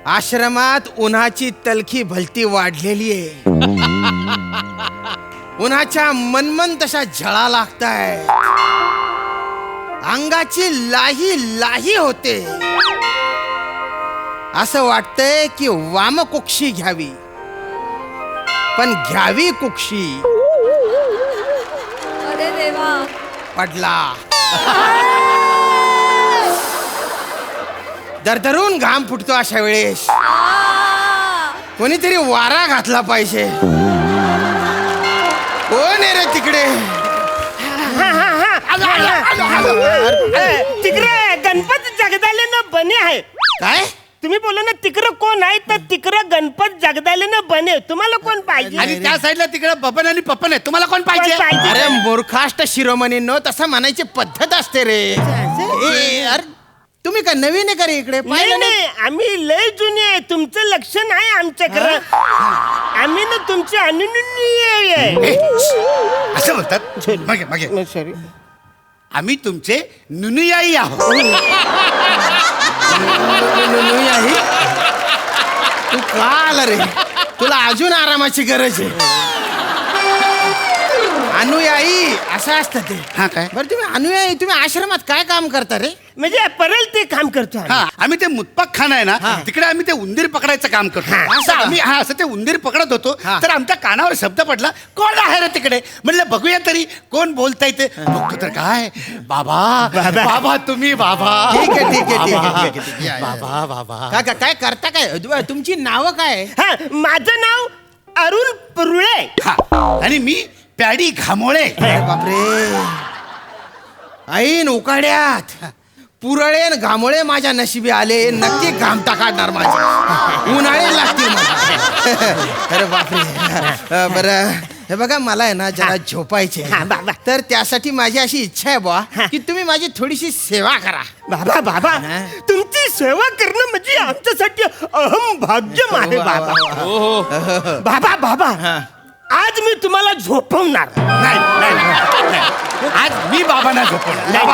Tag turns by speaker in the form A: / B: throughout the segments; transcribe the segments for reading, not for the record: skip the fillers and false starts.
A: आश्रमात उन्हाची तलखी भलती वाढलेली आहे. उन्हाच्या मनमन तशा झळा लागताय. अंगाची लाही लाही होते. असं वाटतंय की वामकुक्षी घ्यावी, पण घ्यावी कुक्षी.
B: अरे देवा.
A: पडला. दरदरून घाम फुटतो अशा वेळेस. कोणीतरी वारा घातला पाहिजे. कोण आहे रे तिकडे?
C: तिकडे गणपत जगदाले ना बने आहे.
A: काय
C: तुम्ही बोला ना तिकडं कोण आहे, तर तिकडं गणपत जगदाले ना बने. तुम्हाला कोण पाहिजे?
D: आणि त्या साईडला तिकडे बबन आणि पप्पन आहे. तुम्हाला कोण पाहिजे?
A: अरे मूर्खाष्ट शिरोमणींनो, तसं म्हणायची पद्धत असते रे. अरे तुम्ही का नवीन आहे का रे इकडे?
C: नाही नाही, आम्ही लय जुने आहे. तुमचं लक्ष नाही आमच्याकडे. आम्ही ना तुमचे अनुनय आहे.
D: असं बोलतात. मागे मागे.
C: सॉरी.
D: आम्ही तुमचे नुनुयाई आहोत.
A: तू का आला रे? तुला अजून आरामाची गरज आहे. अनुयायी असं असतं ते.
D: हा काय?
A: बरं तुम्ही अनुयायी, तुम्ही आश्रमात काय काम करता रे?
C: म्हणजे परल ते काम करतो आम्ही.
D: हा, आम्ही ते मुतपाक खाना आहे ना, तिकडे आम्ही ते उंदीर पकडायचं काम करतो. असं आम्ही असं ते उंदीर पकडत होतो, तर आमच्या कानावर शब्द पडला, कोण आहे रे तिकडे? म्हणलं बघूया तरी कोण बोलताय ते. बघतो तर काय, बाबा बाबा तुम्ही बाबा.
A: ठीक आहे ठीक आहे ठीक आहे, ठीक आहे. या, या.
D: बाबा बाबा.
A: काय काय करता काय? तुमची नावं काय?
C: हा, माझं नाव अरुण पुरळे.
D: हा, आणि मी प्याडी घामोळे.
A: अरे बापरे. ऐन उकाड्यात पुरळे न घामोळे माझ्या नशिबी आले. नक्की घामटा काढणार माझे. उन्हाळे लागतील मला. अरे बापरे. बरं हे बघा, मला आहे ना जरा झोपायचे. तर त्यासाठी माझी अशी इच्छा आहे बुवा की तुम्ही माझी थोडीशी सेवा करा.
C: बाबा बाबा, तुमची सेवा करणं म्हणजे आमच्यासाठी अहम भाग्यम आहे बाबा. बाबा बाबा, आज मी तुम्हाला झोपवणार.
D: नाही नाही, नाही. आज मी बाबांना झोपवणार.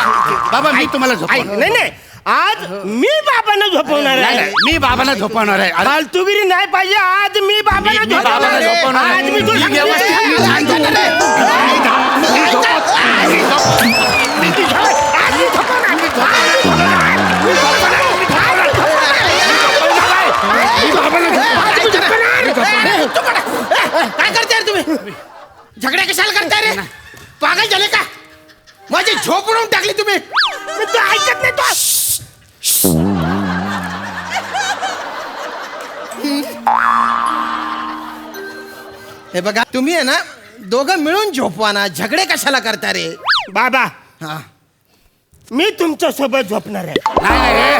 D: बाबा मी तुम्हाला झोपवणार.
C: नाही नाही, आज मी बाबांना झोपवणार
D: नाही,
C: आहे.
D: नाही, मी बाबांना झोपवणार आहे. अरे,
C: फालतूगिरी नाही पाहिजे. आज मी बाबांना
D: मी बाबांना झोपवणार आहे.
C: आज मी तुला
D: मी व्यवस्थित-
A: काय करताय रे तुम्ही? झगड्या कशाला करताय रे? पागल झाले का? माझी झोप उडवून टाकली तुम्ही.
C: तू ऐकत नाही तो.
A: हे बघा, तुम्ही आहे ना दोघं मिळून झोपवा ना. झगडे कशाला करता रे?
C: बाबा,
A: हा.
C: मी तुमच्या सोबत झोपणार आहे.
D: नाही नाही रे.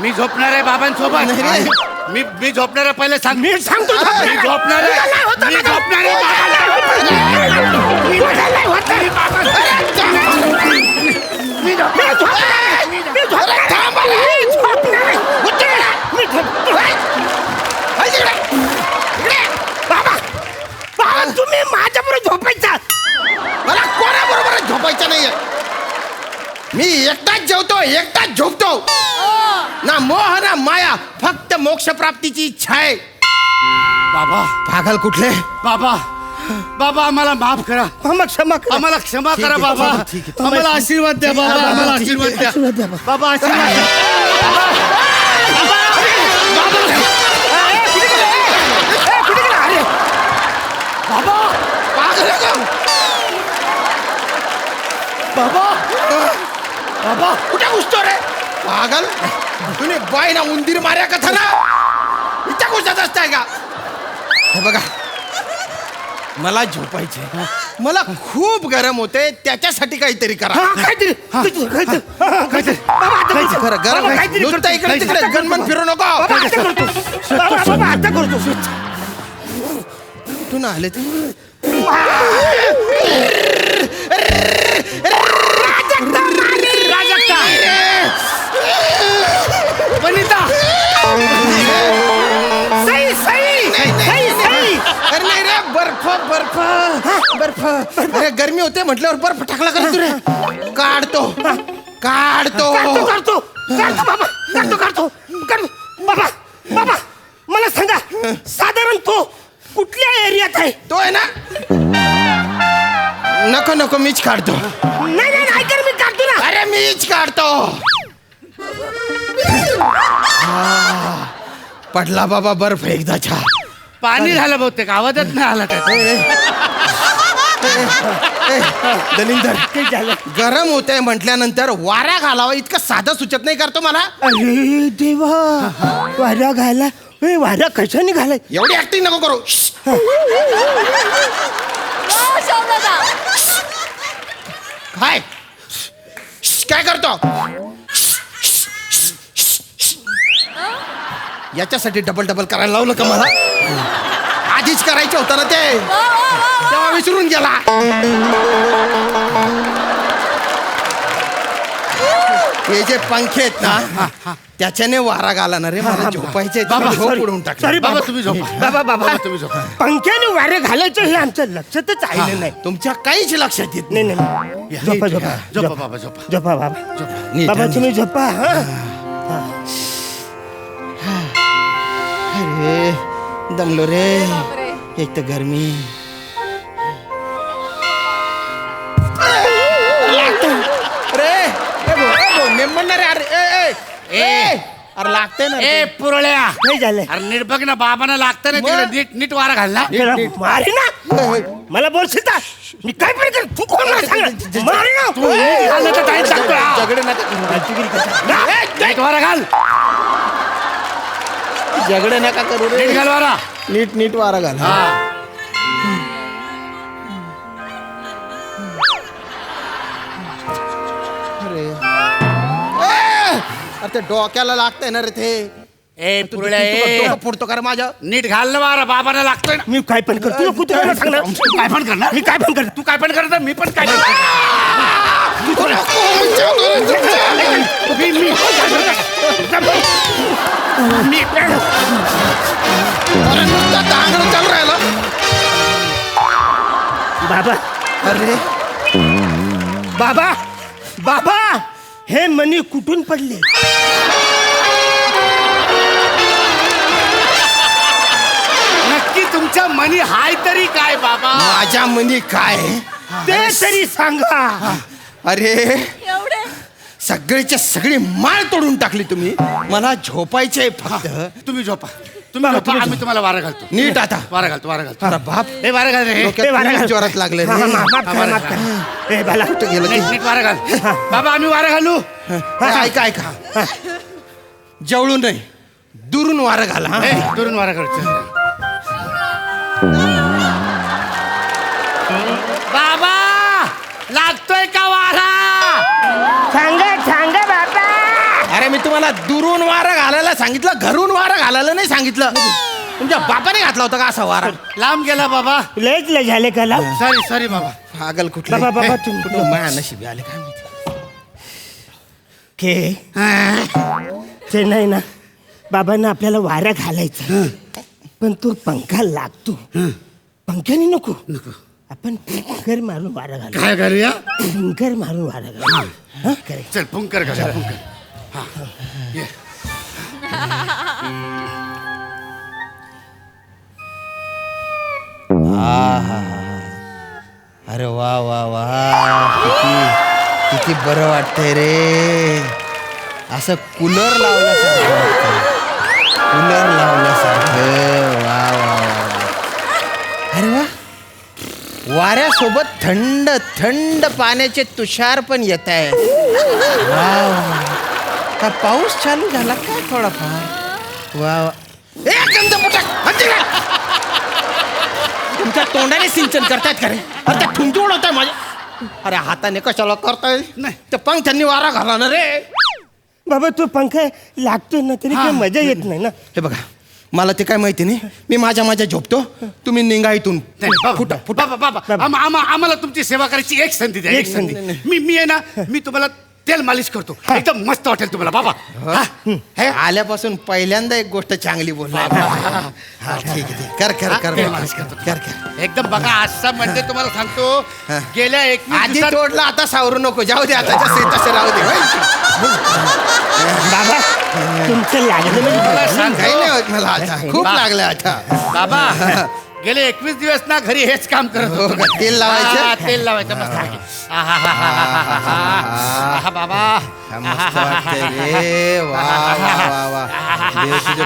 D: मी झोपणार आहे बाबांसोबत.
A: नाही रे.
D: मी झोपणार आहे. पहिले सांग.
C: मी सांगतो
D: मी झोपणार आहे. मी झोपणार आहे.
C: बाबा, तुम्ही माझ्याबरोबर झोपायचा.
A: मला कोणाबरोबर झोपायचं नाहीये. मी एकटाच जेवतो, एकटाच झोपतो. ना मोह ना माया, फक्त मोक्ष प्राप्तीची इच्छा आहे.
D: बाबा
A: पागल कुठले?
D: बाबा बाबा आम्हाला माफ करा.
C: क्षमा करा.
D: आम्हाला क्षमा
A: ठीक
D: करा
A: आहे,
D: बाबा.
A: ठीक आहे.
D: आम्हाला आशीर्वाद द्या बाबा. आम्हाला आशीर्वाद द्या बाबा. आशीर्वाद द्या.
A: बाबा पागल आहे का? बाबा बाबा कुठे घुसतो रे? पागल. तुम्ही बाय ना उंदीर मार्या कथा ना इथं घुसत असताय का? हे बघा, मला झोपायचे. मला खूप गरम होते. त्याच्यासाठी काहीतरी करा.
C: काहीतरी
A: खरं गरम आहे. नुसतं इकडे तिकडे गणमन फिरू नको.
C: आता करतो.
A: कुठून आले ते?
D: वनिता
A: अरे नाही रे, बर्फ बर्फ बर्फ. अरे गरमी होते म्हटल्यावर बर्फ टाकला का तू रे? काढतो
C: काढतो बाबा. बाबा
A: काढतोय ना? नको नको, मीच काढतो.
C: नाही नाही नाही कर, मी काढतो ना.
A: अरे मीच काढतो. पडला बाबा बर्फ एकदाच्या.
D: पाणी झालं बहुतेक, आवाजच नाही आला त्याचा.
A: दलिंदर,
C: ते झालं.
A: गरम होत आहे म्हटल्यानंतर वारा घालावा इतकं साधं सुचत नाही करतो मला.
C: अरे देवा, वारा घाला. वारा कशाने घालाय?
A: एवढी ऍक्टिंग नको करू. काय काय करतो? याच्यासाठी डबल डबल करायला लावलं का मला? आधीच करायचं होतं ना ते, तेव्हा विसरून गेला. हे जे पंखे आहेत ना, त्याच्याने वारा घाला ना रे. मला झोपायचे.
D: बाबा,
A: झोप उडवून टाक.
C: सॉरी
D: बाबा तुम्ही झोपा.
C: बाबा बाबा
D: तुम्ही झोपा.
C: पंख्याने वारे घालायचं हे आमच्या लक्षातच आलेलं नाही.
A: तुमच्या काहीच लक्षात येत
C: नाही नाही. झोपा झोपा
D: झोपा बाबा, झोपा.
C: झोपा बाबा.
A: नीट,
C: बाबा
A: नीट.
C: तुम्ही झोपा.
A: अरे दमलो रे, एक तर गरमी. रे अरे लागते ना
D: ए पुरळ्या,
C: नाही झालंय.
D: अरे नीट बघ ना, बाबांना लागतं ना तिकडे. नीट नीट वारा घाल ना.
C: मारे ना. मला बोलशील का? मी काय पण कर. तू कोण मला सांग. मारे ना.
D: नीट घाल ना तर टाईट सांगतो.
A: झगडे नका
D: नीट वारा घाल.
A: झगडे नका करू रे.
D: नीट घाल वारा.
A: नीट नीट वारा घाल.
D: हा.
A: अरे ते डोक्याला लागतंय ना रे ते.
D: ए पुरळ्या, ए
A: डोकं फोडतो का रे माझ्या?
D: नीट घाल ना वारा, बाबांना लागतोय ना.
C: मी काय पण करतो. तू मला सांग ना.
D: तू काय पण करणार?
C: मी काय पण करतो.
D: तू काय पण करणार, मी पण काय करणार.
A: अरे नुसता दांगडं चालू राहिलं.
C: बाबा
A: अरे
C: बाबा बाबा, हे मनी कुठून पडले?
D: नक्की तुमच्या मनी हाय तरी काय बाबा?
A: माझ्या मनी काय?
C: ते तरी सांगा.
A: अरे सगळीच्या सगळी माळ तोडून टाकली तुम्ही. मला झोपायचंय फक्त.
D: तुम्ही झोपा, तुम्ही झोपा. आम्ही तुम्हाला वारा घालतो.
A: नीट आता.
D: वारा घालतो, वारा घालतो.
A: अरे बाप,
D: हे वारा घाल रे.
A: डोक्यात
C: वारा घाल.
A: जोरात लागले
C: हा,
A: रे.
C: माफ करा, माफ करा. ए बाला,
A: कुठं गेलं ते?
D: नीट नीट वारा घाल. बाबा आम्ही वारा घालू.
A: ऐका ऐका, जवळून नाही दुरून वारं घाला. हा?
D: ए, दुरून वारा घालतो. बाबा लागतोय का वारा?
C: सांगा सांगा बाबा.
A: अरे मी तुम्हाला दुरून वारं घालायला सांगितलं, घरून वारं घालायला नाही सांगितलं. तुमच्या बापाने घातला होता का असा वारा?
D: लांब गेला बाबा.
C: लयच लय झाले का लाव?
D: सॉरी सॉरी बाबा.
A: पागल कुठलं.
C: बाबा, बाबा, तुम्ही-
A: कुठलं माया नशिबी आले काय माहिती.
C: ते नाही ना, बाबांना आपल्याला वारा घालायचा, पण तो पंखा लागतो. पंख्याने नको, आपण फिंकर मारून वारा घालू.
D: काय करूया?
C: फिंकर मारून वारा घालू. हा, करे.
D: चल फुंकर घाल, फुंकर. हा, ये.
A: अरे वा वा वा, किती किती बरं वाटतंय रे. असं कूलर लावल्यासारखं वाटतंय. कूलर लावल्यासारखं. वा वा वा. अरे वा, वाऱ्यासोबत थंड थंड पाण्याचे तुषार पण येत आहे. वा वा, का पाऊस चालू झाला का थोडाफार? वा वा. तुमच्या तोंडाने सिंचन करतायत का रे? अरे त्या ठुमकी उडवताय माझ्या. अरे हाताने कशाला करताय?
D: नाही.
A: ते पंख्यांनी वारा घाला ना रे.
C: बाबा तो पंखा लागतो ना, तरी काही मजा येत नाही ना.
A: हे बघा, मला ते काय माहिती नाही. मी माझ्या झोपतो, तुम्ही निघा इथून.
D: फुटा फुटा बाबा, आम्हाला तुमची सेवा करायची एक संधी द्या, एक संधी. मी आहे ना, मी तुम्हाला तेल मालिश करतो, एकदम मस्त वाटेल तुम्हाला बाबा.
A: हे आल्यापासून पहिल्यांदा एक गोष्ट चांगली बोलला. हा ठीक आहे, कर कर कर
D: तेल मालिश करतो.
A: कर कर.
D: एकदम बघा, आजचा म्हणजे तुम्हाला सांगतो, गेल्या 21
A: आधी
D: दिवसात
A: तोडला, आता सावरू नको. जाऊ दे, आता जसे तसे राहू दे.
C: बाबा तुमचं लागलं म्हणजे
D: मला
C: बरं.
D: सांग.
A: काही नाही होत मला आता. खूप लागलं आता.
D: बाबा गेले 21 दिवस ना घरी हेच काम करत
A: हो
D: होतो.
A: का? तेल लावायचं?
D: हा, तेल लावायचं मस्त पैकी. आहा, बाबा
A: मस्त वाटतंय रे वा वा वा वा देव तुझे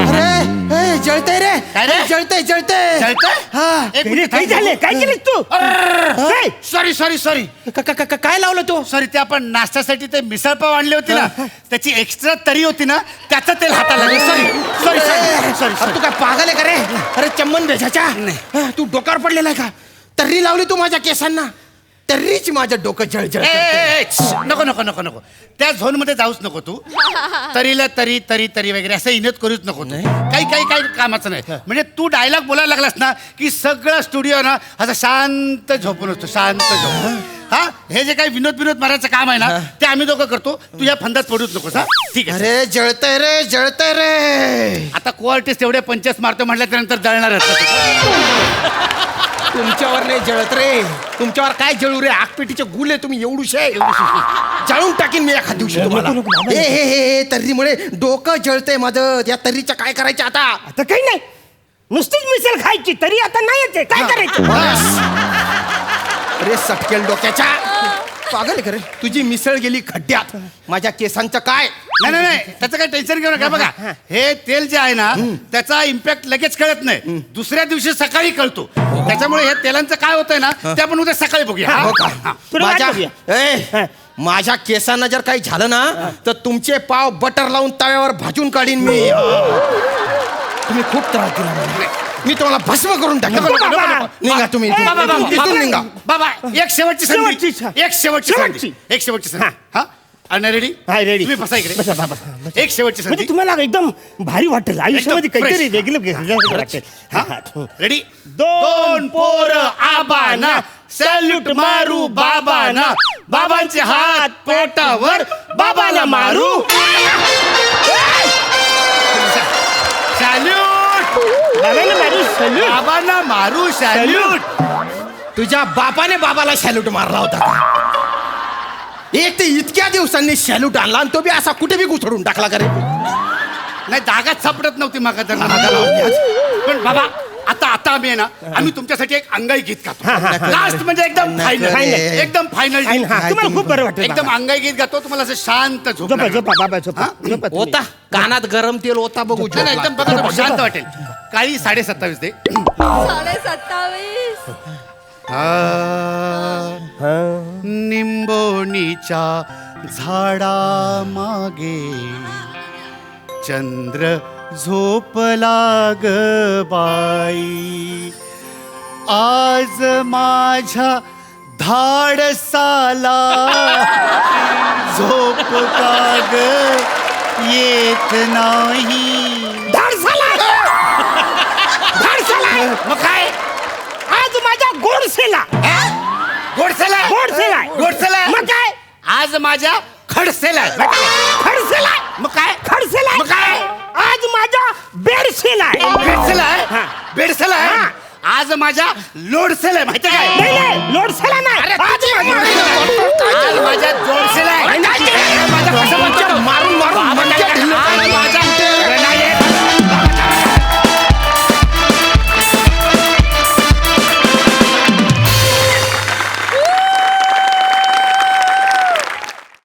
A: अरे ए, जळतंय रे
D: काय रे?
A: जळतंय जळतंय
D: जळतंय?
A: हा
D: एक
C: काय
D: मिनिट
C: काय झालं काय केलं तू काय?
D: सॉरी सॉरी सॉरी
A: काय लावलं तू
D: सॉरी ते आपण नाश्त्यासाठी ते मिसळ पाव आणली होती ना त्याची एक्स्ट्रा तरी होती ना त्याचं तेल हाताला लागलं. सॉरी सॉरी सॉरी सॉरी
A: अरे तू काय पागल आहे का रे अरे चम्मन भेजाच्या तू डोक्यावर पडलेला आहे का तर्री लावली तू माझ्या केसांना तर्रीच माझं डोकं जळजळ
D: नको नको नको नको त्या झोन मध्ये जाऊच नको तू तरीला तरी तरी तरी वगैरे असं इनत करूच नको तू काही काही काही कामाचं नाही म्हणजे तू डायलॉग बोलायला लागलास ना की सगळं स्टुडिओ ना असं शांत झोपून असतो शांत झोपून हा हे जे काही विनोद विनोद मारायचं काम आहे ना ते आम्ही दोघं करतो तू या फंदात पडूच नकोस हा ठीक आहे
A: अरे जळतंय रे
D: आता को आर्टिस्ट एवढे पंचस मारतो म्हटल्यानंतर जळणारच
A: तुमच्यावर नाही जळत रे तुमच्यावर काय जळू रे आगपेटीचे गुल आहे तुम्ही एवढूशे जाळून टाकीन मी एखाद दिवशी तुम्हाला
C: नको, बाबा.
A: हे तर्रीमुळे डोकं जळतंय माझं या तर्रीच्या काय करायचं आता
C: आता काही नाही नुसतीच मिसळ खायची तरी आता नाही येते काय करायचं
A: अरे सटकेल डोक्याच्या पागल आहे का रे तुझी मिसळ गेली खड्ड्यात माझ्या केसांचं काय
D: नाही नाही नाही त्याचं काही टेन्शन घेऊ नका बघा हे तेल जे आहे ना त्याचा इम्पॅक्ट लगेच कळत नाही दुसऱ्या दिवशी सकाळी कळतो त्याच्यामुळे हे तेलांचं काय होतंय ना ते आपण उद्या सकाळी बघूया हा?
A: हो का?
D: हा.
C: तुला
A: माझ्या
C: वाटलं
A: ए, माझ्या केसांना जर काही झालं ना तर तुमचे पाव बटर लावून तव्यावर भाजून काढीन मी तुम्ही खूप त्रास दिला मला. मी तुम्हाला भस्म करून टाकेन
D: नको, नको, नको, नको.
A: निघा तुम्ही इथून.
D: बाबा, बाबा,
A: इथून निघा
D: बाबा एक शेवटची संधी
C: शेवटची.
D: एक शेवटची
C: शेवटची.
D: संधी एक शेवटची संधी हा आणि रेडी
C: हाय, ready.
D: तुम्ही बसा इकडे
C: बसा, बसा, बसा.
D: एक शेवटची
C: म्हणजे
D: संधी
C: तुम्हाला एकदम भारी वाटेल आयुष्यामध्ये
D: एकदम
C: काहीतरी
D: fresh.
C: वेगळं वाटेल
D: हा
C: हा.
D: रेडी
C: दोन
D: पोरं आबाना सॅल्यूट मारू बाबांना बाबांचे हात पोटावर बाबाला मारू सॅल्यूट
C: बाबांना मारू salute.
D: बाबांना मारू सॅल्यूट
A: तुझ्या बापाने बाबाला शॅल्यूट मारला होता का? एक ते इतक्या दिवसांनी शॅल्यूट आणला आणि तो बी असा कुठे बी घुसडून टाकला का रे
D: नाही जागाच सापडत नव्हती मागा त्यांना पण बाबा आता आता आम्ही आहे ना आम्ही तुमच्यासाठी एक अंगाई गीत गातो लास्ट म्हणजे एकदम फायनल
A: Final.
D: एकदम फायनल
C: आणि हा, तुम्हाला खूप बरं वाटेल
D: एकदम अंगाई गीत गातो तुम्हाला असं शांत झोप
C: झोपा
D: लागेल.
C: झोपा बाबा झोपा
D: हा?
C: झोपा तुम्ही.
A: होता कानात गरम तेल होता बघू
D: नाही, नाही, एकदम बघा तुम्हाला शांत वाटेल काळी 27:30 दे
B: 27:30
D: निंबोणीच्या झाडा मागे चंद्र झोपला ग बाई आज माझ्या धाडसाला झोप का ग येत नाही
C: धाडसाला
D: मग काय
C: आज माझ्या गोडसेला
D: गोडसेला
C: गोडसेला
D: गोडसेला
C: मग काय
D: आज माझ्या खडसेला
C: खडसेला
D: मग काय
C: खडसेला
D: मग काय
C: आज माझ्या बेडसेला
D: बेडसेला आहे
C: हा.
D: बेडसेला आहे आज माझ्या लोडसेला आहे माहिती आहे काय
C: नाही नाही लोडसेला नाही आज माझ्या